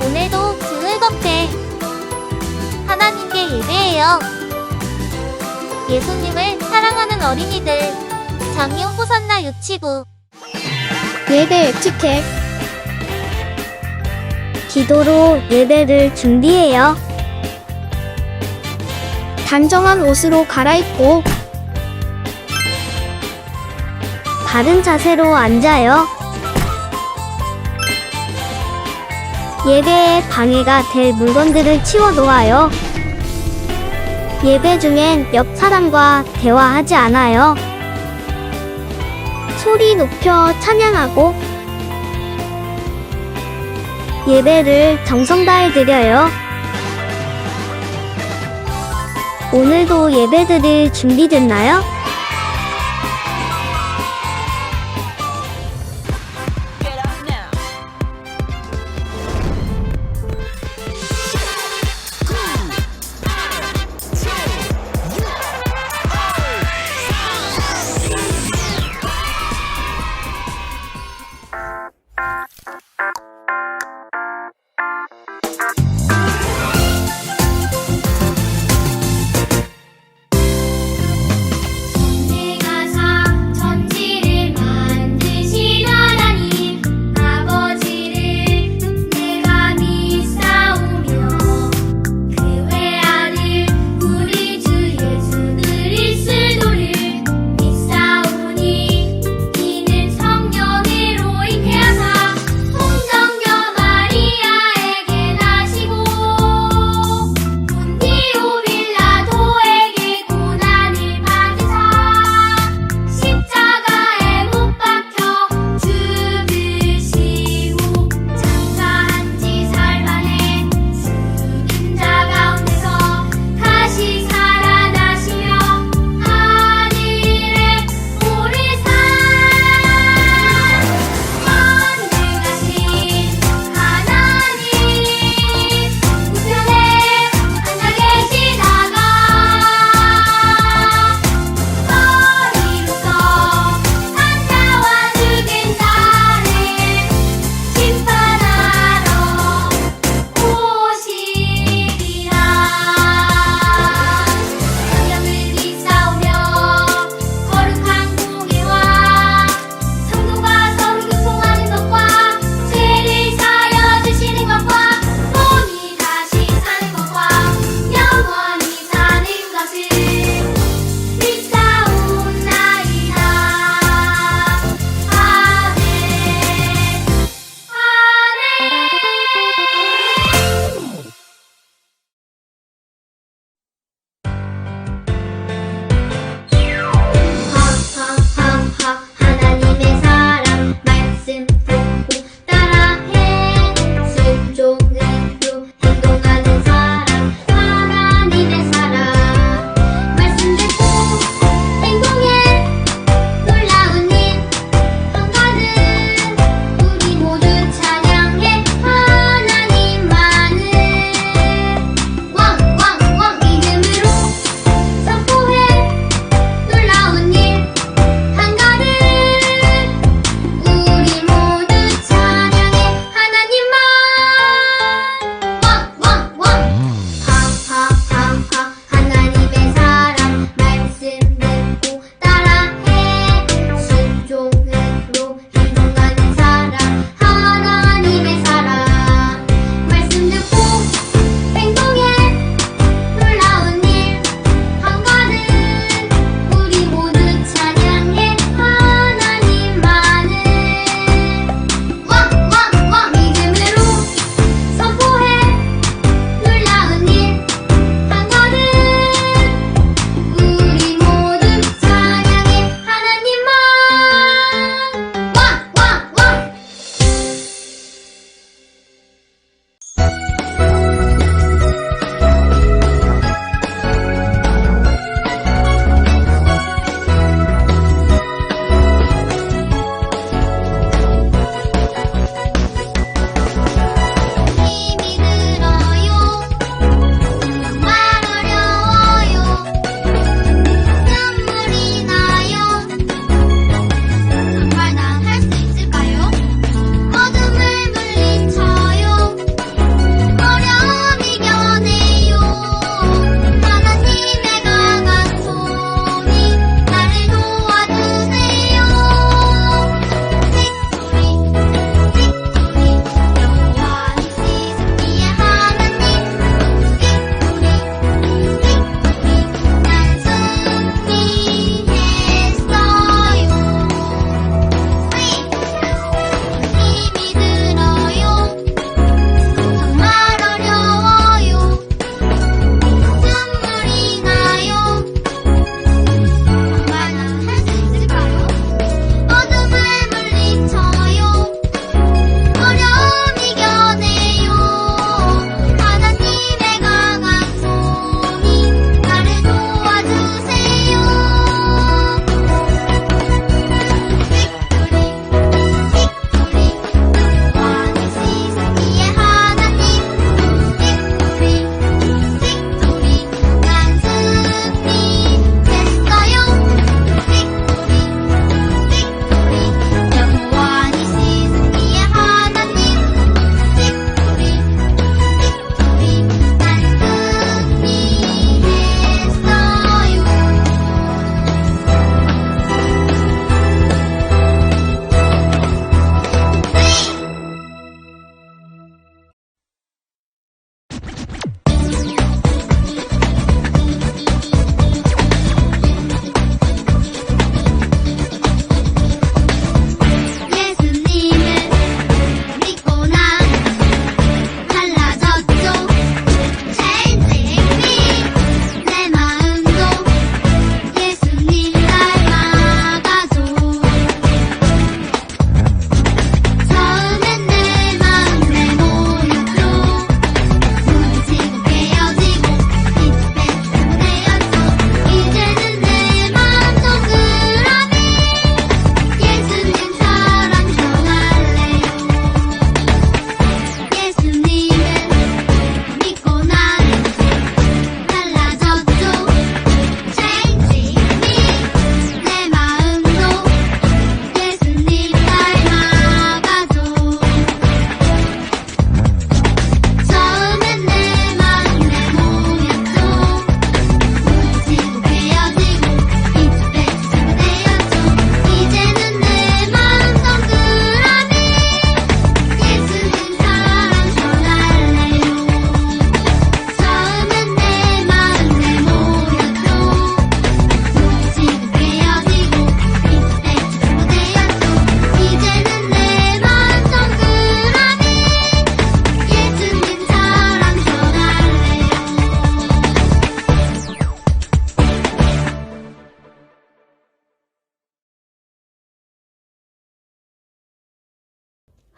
오늘도 즐겁게 하나님께 예배해요. 예수님을 사랑하는 어린이들 장이호 호산나 유치부 예배 에티켓. 기도로 예배를 준비해요. 단정한 옷으로 갈아입고 바른 자세로 앉아요. 예배에 방해가 될 물건들을 치워 놓아요. 예배 중엔 옆 사람과 대화하지 않아요. 소리 높여 찬양하고 예배를 정성 다해 드려요. 오늘도 예배 드릴 준비됐나요?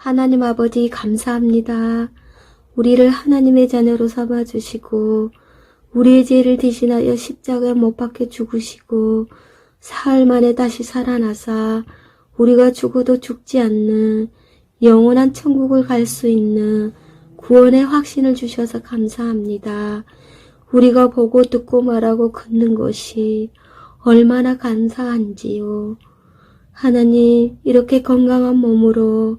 하나님 아버지 감사합니다. 우리를 하나님의 자녀로 삼아주시고 우리의 죄를 대신하여 십자가에 못 박혀 죽으시고 사흘 만에 다시 살아나사 우리가 죽어도 죽지 않는 영원한 천국을 갈 수 있는 구원의 확신을 주셔서 감사합니다. 우리가 보고 듣고 말하고 걷는 것이 얼마나 감사한지요. 하나님, 이렇게 건강한 몸으로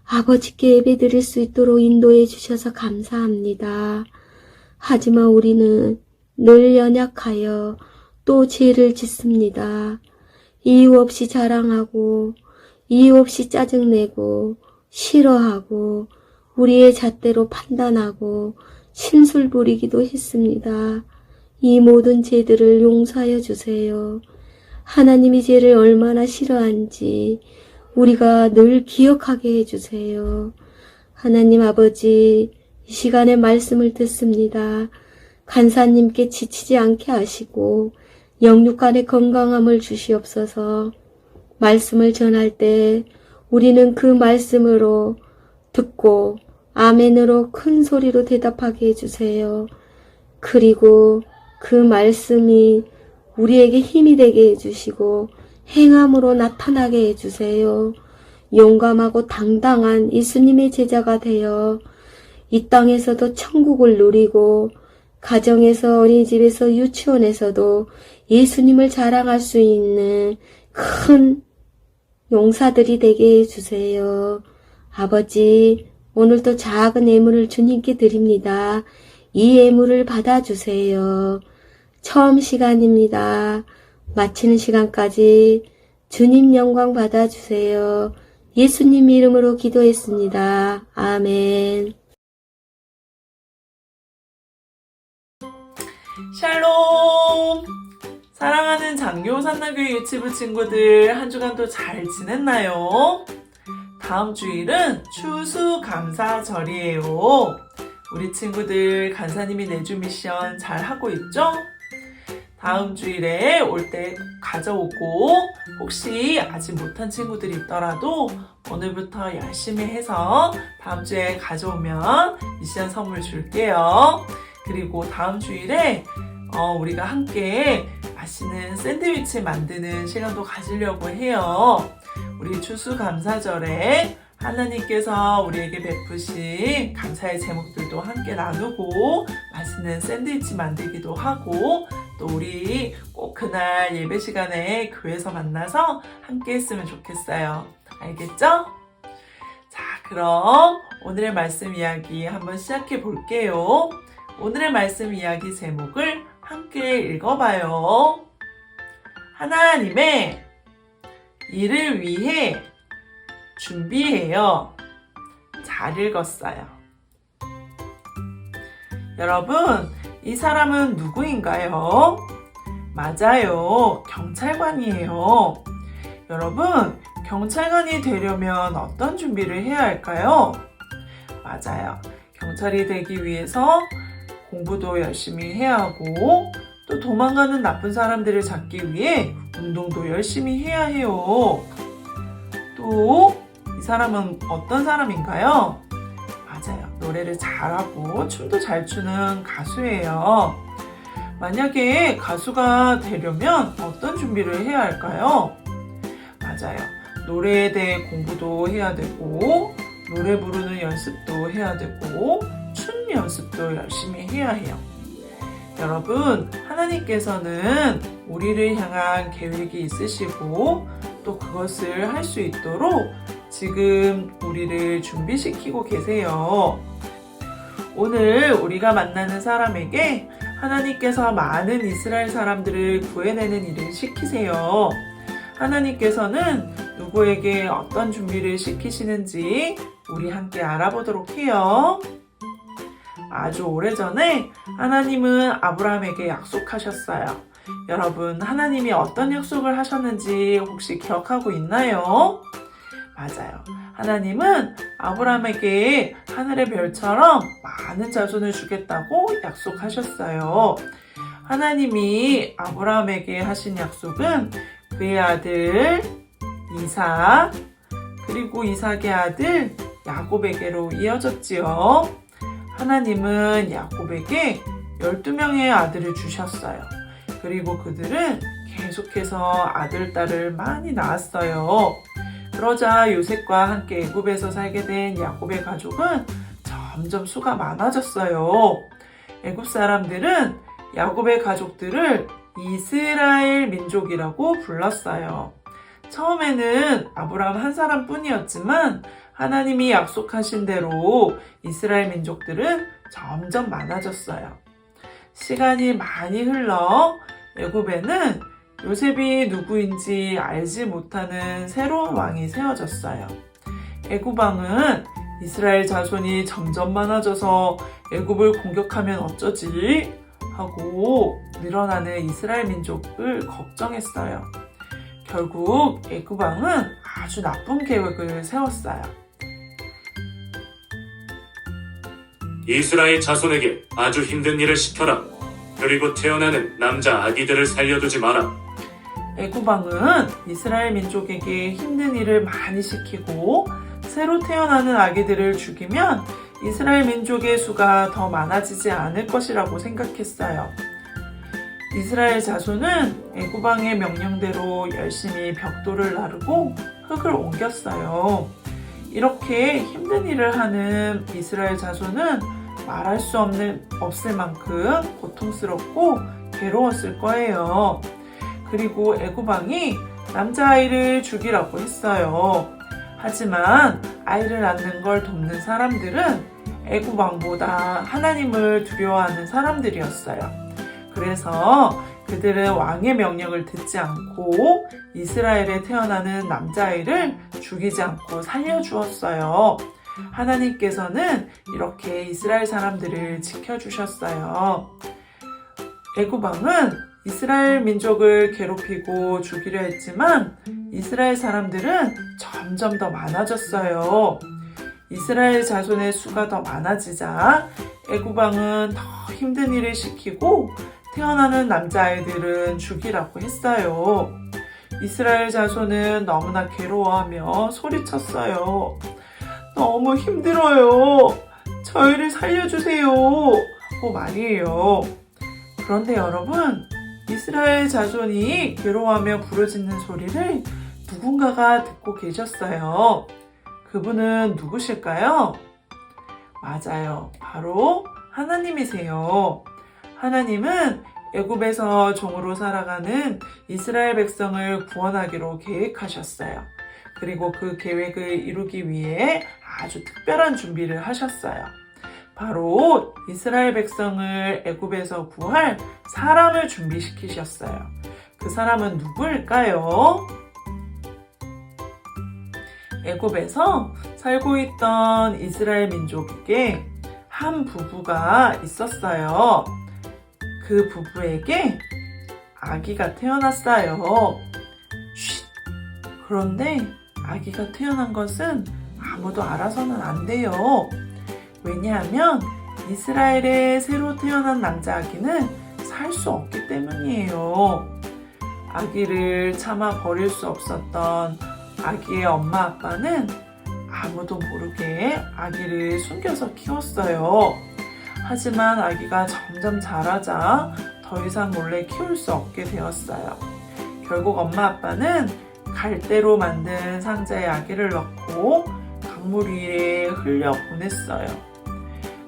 아버지께 예배드릴 수 있도록 인도해 주셔서 감사합니다. 하지만 우리는 늘 연약하여 또 죄를 짓습니다. 이유 없이 자랑하고 이유 없이 짜증내고 싫어하고 우리의 잣대로 판단하고 심술 부리기도 했습니다. 이 모든 죄들을 용서하여 주세요. 하나님이 죄를 얼마나 싫어하는지 우리가 늘 기억하게 해주세요. 하나님 아버지, 이 시간에 말씀을 듣습니다. 간사님께 지치지 않게 하시고 영육간의 건강함을 주시옵소서. 말씀을 전할 때 우리는 그 말씀으로 듣고 아멘으로 큰 소리로 대답하게 해주세요. 그리고 그 말씀이 우리에게 힘이 되게 해주시고 행함으로 나타나게 해주세요. 용감하고 당당한 예수님의 제자가 되어 이 땅에서도 천국을 누리고 가정에서 어린이집에서 유치원에서도 예수님을 자랑할 수 있는 큰 용사들이 되게 해주세요. 아버지, 오늘도 작은 예물을 주님께 드립니다. 이 예물을 받아주세요. 처음 시간입니다. 마치는 시간까지 주님 영광 받아주세요. 예수님 이름으로 기도했습니다. 아멘. 샬롬! 사랑하는 장교 산나교회 유치부 친구들, 한 주간도 잘 지냈나요? 다음 주일은 추수감사절이에요. 우리 친구들 간사님이 내주 미션 잘 하고 있죠? 다음 주일에 올 때 가져오고, 혹시 아직 못한 친구들이 있더라도 오늘부터 열심히 해서 다음 주에 가져오면 미션 선물 줄게요. 그리고 다음 주일에 우리가 함께 맛있는 샌드위치 만드는 시간도 가지려고 해요. 우리 추수감사절에 하나님께서 우리에게 베푸신 감사의 제목들도 함께 나누고 맛있는 샌드위치 만들기도 하고, 또 우리 꼭 그날 예배 시간에 교회에서 만나서 함께 했으면 좋겠어요. 알겠죠? 자, 그럼 오늘의 말씀 이야기 한번 시작해 볼게요. 오늘의 말씀 이야기 제목을 함께 읽어봐요. 하나님의 일을 위해 준비해요. 잘 읽었어요. 여러분, 이 사람은 누구인가요? 맞아요. 경찰관이에요. 여러분, 경찰관이 되려면 어떤 준비를 해야 할까요? 맞아요. 경찰이 되기 위해서 공부도 열심히 해야 하고, 또 도망가는 나쁜 사람들을 잡기 위해 운동도 열심히 해야 해요. 또 이 사람은 어떤 사람인가요? 맞아요. 노래를 잘하고 춤도 잘 추는 가수예요. 만약에 가수가 되려면 어떤 준비를 해야 할까요? 맞아요. 노래에 대해 공부도 해야 되고, 노래 부르는 연습도 해야 되고, 춤 연습도 열심히 해야 해요. 여러분, 하나님께서는 우리를 향한 계획이 있으시고 또 그것을 할 수 있도록 지금 우리를 준비시키고 계세요. 오늘 우리가 만나는 사람에게 하나님께서 많은 이스라엘 사람들을 구해내는 일을 시키세요. 하나님께서는 누구에게 어떤 준비를 시키시는지 우리 함께 알아보도록 해요. 아주 오래전에 하나님은 아브라함에게 약속하셨어요. 여러분, 하나님이 어떤 약속을 하셨는지 혹시 기억하고 있나요? 맞아요. 하나님은 아브라함에게 하늘의 별처럼 많은 자손을 주겠다고 약속하셨어요. 하나님이 아브라함에게 하신 약속은 그의 아들 이삭, 그리고 이삭의 아들 야곱에게로 이어졌지요. 하나님은 야곱에게 12명의 아들을 주셨어요. 그리고 그들은 계속해서 아들, 딸을 많이 낳았어요. 그러자 요셉과 함께 애굽에서 살게 된 야곱의 가족은 점점 수가 많아졌어요. 애굽 사람들은 야곱의 가족들을 이스라엘 민족이라고 불렀어요. 처음에는 아브라함 한 사람뿐이었지만 하나님이 약속하신 대로 이스라엘 민족들은 점점 많아졌어요. 시간이 많이 흘러 애굽에는 요셉이 누구인지 알지 못하는 새로운 왕이 세워졌어요. 애굽 왕은 이스라엘 자손이 점점 많아져서 애굽을 공격하면 어쩌지? 하고 늘어나는 이스라엘 민족을 걱정했어요. 결국 애굽 왕은 아주 나쁜 계획을 세웠어요. 이스라엘 자손에게 아주 힘든 일을 시켜라. 그리고 태어나는 남자 아기들을 살려두지 마라. 애굽 왕은 이스라엘 민족에게 힘든 일을 많이 시키고 새로 태어나는 아기들을 죽이면 이스라엘 민족의 수가 더 많아지지 않을 것이라고 생각했어요. 이스라엘 자손은 애굽 왕의 명령대로 열심히 벽돌을 나르고 흙을 옮겼어요. 이렇게 힘든 일을 하는 이스라엘 자손은 말할 수 없을 만큼 고통스럽고 괴로웠을 거예요. 그리고 애굽 왕이 남자아이를 죽이라고 했어요. 하지만 아이를 낳는 걸 돕는 사람들은 애굽 왕보다 하나님을 두려워하는 사람들이었어요. 그래서 그들은 왕의 명령을 듣지 않고 이스라엘에 태어나는 남자아이를 죽이지 않고 살려주었어요. 하나님께서는 이렇게 이스라엘 사람들을 지켜주셨어요. 애굽 왕은 이스라엘 민족을 괴롭히고 죽이려 했지만 이스라엘 사람들은 점점 더 많아졌어요. 이스라엘 자손의 수가 더 많아지자 애굽 왕은 더 힘든 일을 시키고 태어나는 남자아이들은 죽이라고 했어요. 이스라엘 자손은 너무나 괴로워하며 소리쳤어요. 너무 힘들어요. 저희를 살려주세요. 하고 말이에요. 그런데 여러분, 이스라엘 자손이 괴로워하며 부르짖는 소리를 누군가가 듣고 계셨어요. 그분은 누구실까요? 맞아요. 바로 하나님이세요. 하나님은 애굽에서 종으로 살아가는 이스라엘 백성을 구원하기로 계획하셨어요. 그리고 그 계획을 이루기 위해 아주 특별한 준비를 하셨어요. 바로 이스라엘 백성을 애굽에서 구할 사람을 준비시키셨어요. 그 사람은 누구일까요? 애굽에서 살고 있던 이스라엘 민족에게 한 부부가 있었어요. 그 부부에게 아기가 태어났어요. 그런데 아기가 태어난 것은 아무도 알아서는 안 돼요. 왜냐하면 이스라엘에 새로 태어난 남자 아기는 살 수 없기 때문이에요. 아기를 차마 버릴 수 없었던 아기의 엄마 아빠는 아무도 모르게 아기를 숨겨서 키웠어요. 하지만 아기가 점점 자라자 더 이상 몰래 키울 수 없게 되었어요. 결국 엄마 아빠는 갈대로 만든 상자에 아기를 넣고 강물 위에 흘려 보냈어요.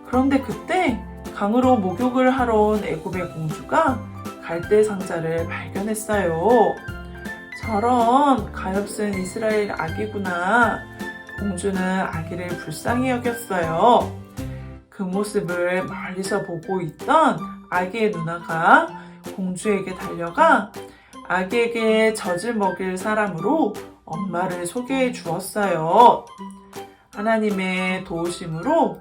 그런데 그때 강으로 목욕을 하러 온 애굽의 공주가 갈대 상자를 발견했어요. 저런 가엾은 이스라엘 아기구나. 공주는 아기를 불쌍히 여겼어요. 그 모습을 멀리서 보고 있던 아기의 누나가 공주에게 달려가 아기에게 젖을 먹일 사람으로 엄마를 소개해 주었어요. 하나님의 도우심으로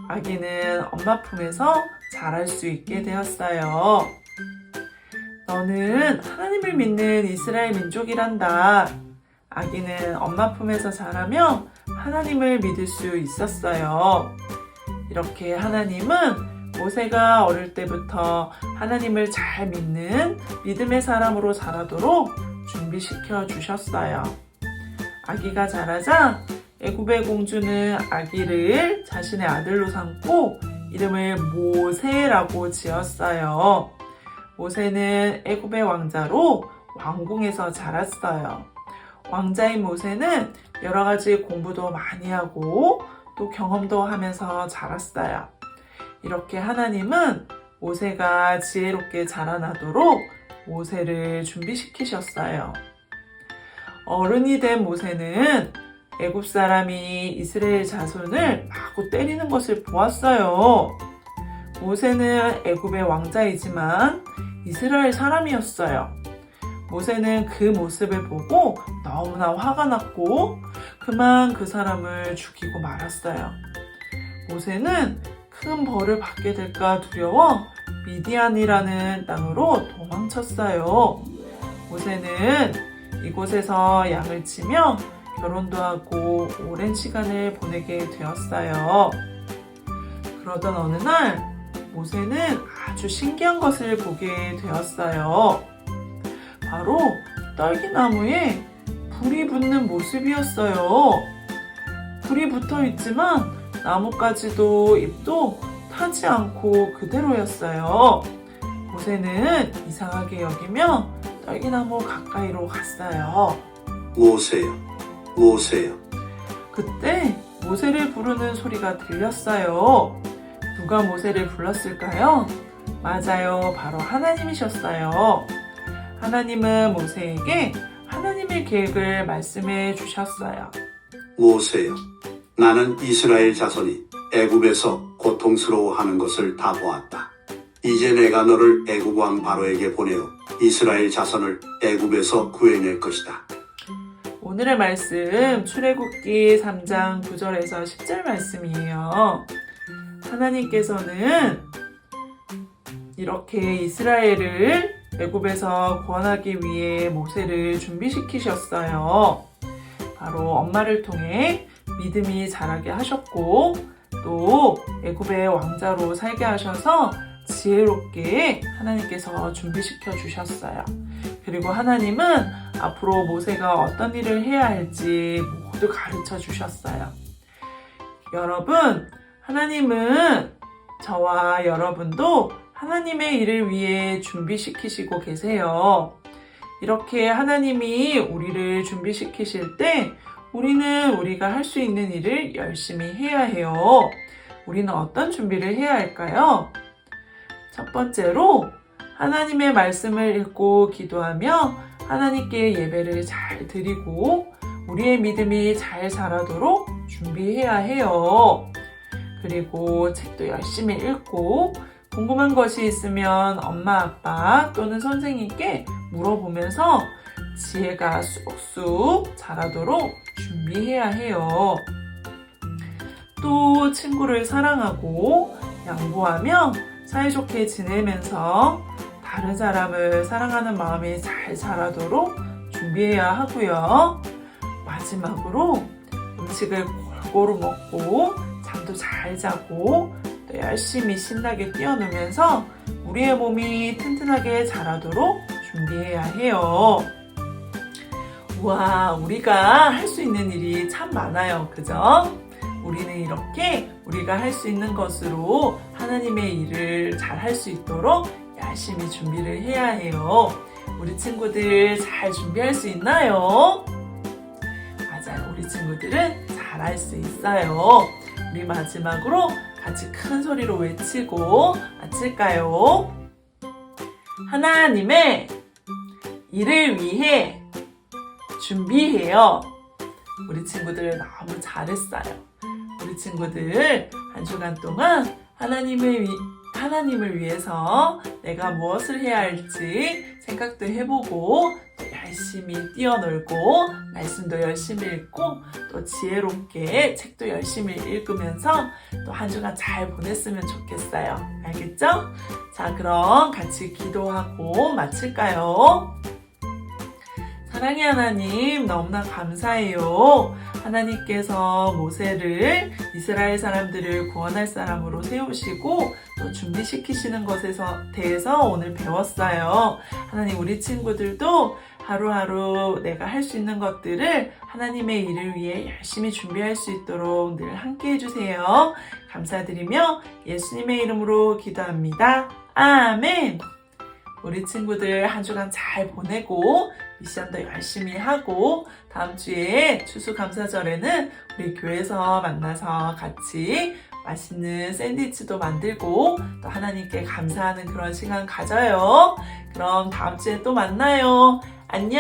아기는 엄마 품에서 자랄 수 있게 되었어요. 너는 하나님을 믿는 이스라엘 민족이란다. 아기는 엄마 품에서 자라며 하나님을 믿을 수 있었어요. 이렇게 하나님은 모세가 어릴 때부터 하나님을 잘 믿는 믿음의 사람으로 자라도록 준비시켜 주셨어요. 아기가 자라자 애굽의 공주는 아기를 자신의 아들로 삼고 이름을 모세라고 지었어요. 모세는 애굽의 왕자로 왕궁에서 자랐어요. 왕자인 모세는 여러 가지 공부도 많이 하고 또 경험도 하면서 자랐어요. 이렇게 하나님은 모세가 지혜롭게 자라나도록 모세를 준비시키셨어요. 어른이 된 모세는 애굽 사람이 이스라엘 자손을 마구 때리는 것을 보았어요. 모세는 애굽의 왕자이지만 이스라엘 사람이었어요. 모세는 그 모습을 보고 너무나 화가 났고 그만 그 사람을 죽이고 말았어요. 모세는 큰 벌을 받게 될까 두려워 미디안이라는 땅으로 도망쳤어요. 모세는 이곳에서 양을 치며 결혼도 하고 오랜 시간을 보내게 되었어요. 그러던 어느 날 모세는 아주 신기한 것을 보게 되었어요. 바로 떨기나무에 불이 붙는 모습이었어요. 불이 붙어 있지만 나뭇가지도 잎도 타지 않고 그대로였어요. 모세는 이상하게 여기며 떨기나무 가까이로 갔어요. 모세여, 모세여. 그때 모세를 부르는 소리가 들렸어요. 누가 모세를 불렀을까요? 맞아요. 바로 하나님이셨어요. 하나님은 모세에게 하나님의 계획을 말씀해 주셨어요. 모세여, 나는 이스라엘 자손이 애굽에서 고통스러워하는 것을 다 보았다. 이제 내가 너를 애굽 왕 바로에게 보내어 이스라엘 자손을 애굽에서 구해낼 것이다. 오늘의 말씀 출애굽기 3장 9절에서 10절 말씀이에요. 하나님께서는 이렇게 이스라엘을 애굽에서 구원하기 위해 모세를 준비시키셨어요. 바로 엄마를 통해 믿음이 자라게 하셨고 또 애굽의 왕자로 살게 하셔서 지혜롭게 하나님께서 준비시켜 주셨어요. 그리고 하나님은 앞으로 모세가 어떤 일을 해야 할지 모두 가르쳐 주셨어요. 여러분, 하나님은 저와 여러분도 하나님의 일을 위해 준비시키시고 계세요. 이렇게 하나님이 우리를 준비시키실 때 우리는 우리가 할 수 있는 일을 열심히 해야 해요. 우리는 어떤 준비를 해야 할까요? 첫 번째로 하나님의 말씀을 읽고 기도하며 하나님께 예배를 잘 드리고 우리의 믿음이 잘 자라도록 준비해야 해요. 그리고 책도 열심히 읽고 궁금한 것이 있으면 엄마, 아빠 또는 선생님께 물어보면서 지혜가 쑥쑥 자라도록 준비해야 해요. 또 친구를 사랑하고 양보하며 사이좋게 지내면서 다른 사람을 사랑하는 마음이 잘 자라도록 준비해야 하고요. 마지막으로 음식을 골고루 먹고 잠도 잘 자고 또 열심히 신나게 뛰어놀면서 우리의 몸이 튼튼하게 자라도록 준비해야 해요. 우와, 우리가 할 수 있는 일이 참 많아요. 그죠? 우리는 이렇게 우리가 할 수 있는 것으로 하나님의 일을 잘 할 수 있도록 열심히 준비를 해야 해요. 우리 친구들 잘 준비할 수 있나요? 맞아요. 우리 친구들은 잘 할 수 있어요. 우리 마지막으로 같이 큰 소리로 외치고 마칠까요? 하나님의 일을 위해 준비해요. 우리 친구들 너무 잘했어요. 우리 친구들 한 주간 동안 하나님을 위해서 내가 무엇을 해야 할지 생각도 해보고 또 열심히 뛰어놀고 말씀도 열심히 읽고 또 지혜롭게 책도 열심히 읽으면서 또 한 주간 잘 보냈으면 좋겠어요. 알겠죠? 자, 그럼 같이 기도하고 마칠까요? 사랑의 하나님, 너무나 감사해요. 하나님께서 모세를 이스라엘 사람들을 구원할 사람으로 세우시고 또 준비시키시는 것에 대해서 오늘 배웠어요. 하나님, 우리 친구들도 하루하루 내가 할 수 있는 것들을 하나님의 일을 위해 열심히 준비할 수 있도록 늘 함께 해주세요. 감사드리며 예수님의 이름으로 기도합니다. 아멘. 우리 친구들 한 주간 잘 보내고 미션도 열심히 하고 다음 주에 추수감사절에는 우리 교회에서 만나서 같이 맛있는 샌드위치도 만들고 또 하나님께 감사하는 그런 시간 가져요. 그럼 다음 주에 또 만나요. 안녕.